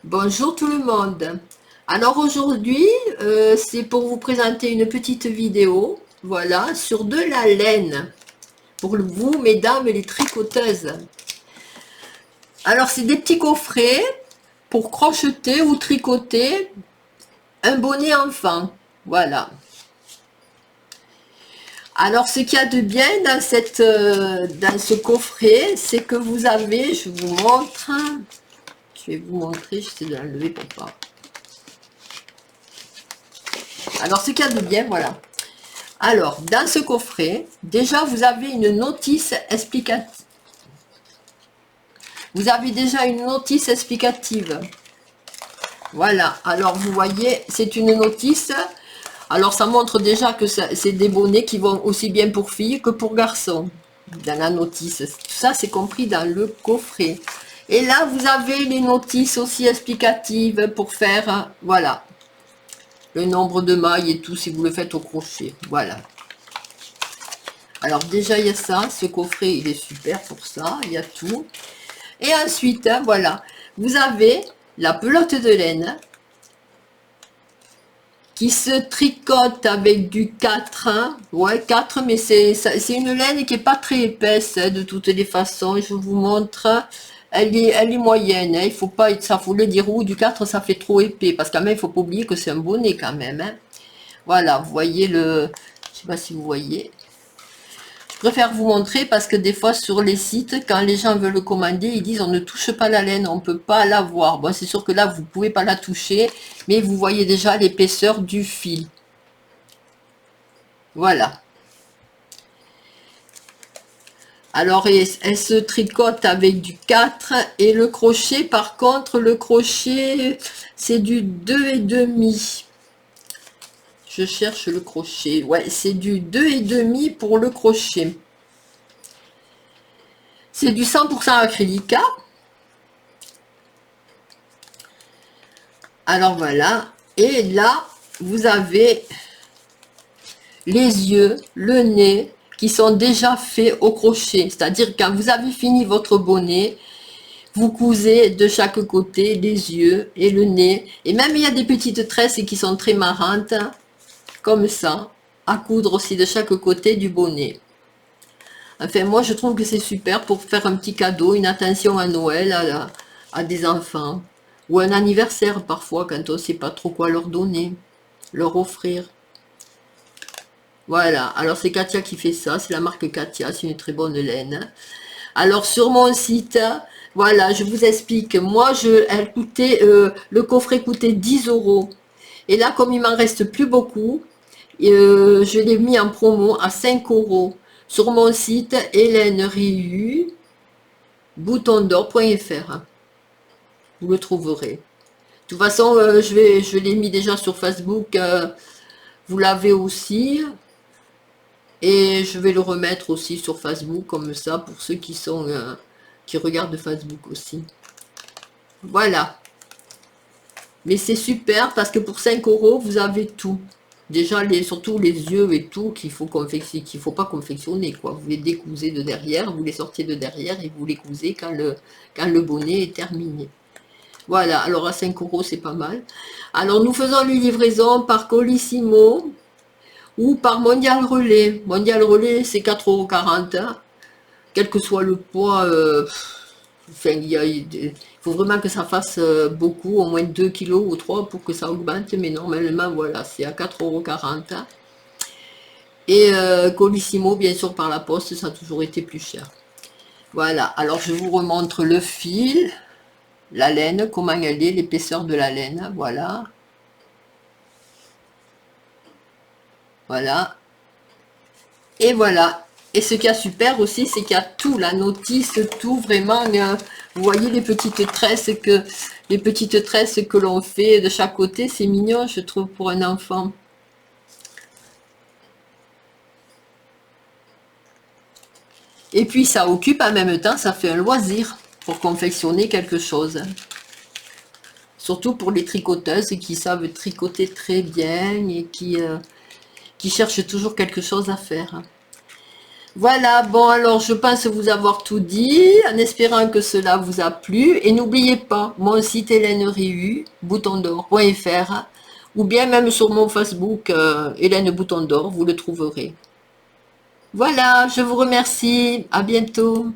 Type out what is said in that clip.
Bonjour tout le monde. Alors aujourd'hui, c'est pour vous présenter une petite vidéo, voilà, sur de la laine. Pour vous, mesdames les tricoteuses. Alors c'est des petits coffrets pour crocheter ou tricoter un bonnet enfant. Voilà. Alors ce qu'il y a de bien dans, dans ce coffret, c'est que vous avez, je vous montre, je vais vous montrer, j'essaie de l'enlever pour pas. Alors ce qu'il y a de bien, voilà. Alors, dans ce coffret, déjà, vous avez une notice explicative. Vous avez déjà une notice explicative. Voilà. Alors, vous voyez, c'est une notice. Alors, ça montre déjà que c'est des bonnets qui vont aussi bien pour filles que pour garçons. Dans la notice. Tout ça, c'est compris dans le coffret. Et là, vous avez les notices aussi explicatives pour faire, voilà, le nombre de mailles et tout, si vous le faites au crochet. Voilà. Alors déjà il y a ça, ce coffret il est super pour ça, il y a tout. Et ensuite, hein, voilà, vous avez la pelote de laine qui se tricote avec du 4, hein. Ouais, 4, mais c'est une laine qui est pas très épaisse, hein, de toutes les façons, je vous montre. Elle est moyenne, hein. Il faut pas être, ça faut le dire, ou du 4 ça fait trop épais, parce quand même il faut pas oublier que c'est un bonnet quand même, hein. Voilà, vous voyez le, je sais pas si vous voyez. Je préfère vous montrer parce que des fois sur les sites, quand les gens veulent le commander, ils disent on ne touche pas la laine, on ne peut pas la voir. Bon, c'est sûr que là, vous ne pouvez pas la toucher, mais vous voyez déjà l'épaisseur du fil. Voilà. Alors, elle se tricote avec du 4 et le crochet, par contre, le crochet, c'est du 2,5. Je cherche le crochet. Ouais, c'est du 2,5 pour le crochet. C'est du 100% acrylique. Alors voilà, et là, vous avez les yeux, le nez, qui sont déjà faits au crochet. C'est-à-dire quand vous avez fini votre bonnet, vous cousez de chaque côté les yeux et le nez. Et même il y a des petites tresses qui sont très marrantes, comme ça, à coudre aussi de chaque côté du bonnet. Enfin, moi, je trouve que c'est super pour faire un petit cadeau, une attention à Noël à des enfants. Ou un anniversaire, parfois, quand on ne sait pas trop quoi leur donner, leur offrir. Voilà, alors c'est Katia qui fait ça, c'est la marque Katia, c'est une très bonne laine. Alors sur mon site, voilà, je vous explique. Moi, elle coûtait, le coffret coûtait 10 euros. Et là, comme il m'en reste plus beaucoup, je l'ai mis en promo à 5 euros sur mon site Hélène Riu, boutondor.fr. Vous le trouverez. De toute façon, je l'ai mis déjà sur Facebook. Vous l'avez aussi. Et je vais le remettre aussi sur Facebook, comme ça, pour ceux qui regardent Facebook aussi. Voilà. Mais c'est super parce que pour 5 euros, vous avez tout. Déjà, surtout les yeux et tout, qu'il faut pas confectionner, quoi. Vous les décousez de derrière, vous les sortez de derrière et vous les cousez quand le bonnet est terminé. Voilà, alors à 5 euros, c'est pas mal. Alors, nous faisons les livraisons par Colissimo ou par Mondial Relais. Mondial Relais, c'est 4,40 €, hein. Quel que soit le poids, enfin, il faut vraiment que ça fasse beaucoup, au moins 2 kilos ou 3 pour que ça augmente, mais normalement, voilà, c'est à 4,40 €. Et Colissimo, bien sûr, par la poste, ça a toujours été plus cher. Voilà, alors je vous remontre le fil, la laine, comment elle est, l'épaisseur de la laine, voilà. Voilà. Et voilà. Et ce qui est super aussi, c'est qu'il y a tout, la notice, tout vraiment. Vous voyez les petites tresses que l'on fait de chaque côté, c'est mignon, je trouve, pour un enfant. Et puis ça occupe en même temps, ça fait un loisir pour confectionner quelque chose. Surtout pour les tricoteuses qui savent tricoter très bien et qui cherchent toujours quelque chose à faire. Voilà, bon alors je pense vous avoir tout dit, en espérant que cela vous a plu. Et n'oubliez pas, mon site Hélène Riu, boutondor.fr, ou bien même sur mon Facebook, Hélène Bouton d'Or, vous le trouverez. Voilà, je vous remercie, à bientôt.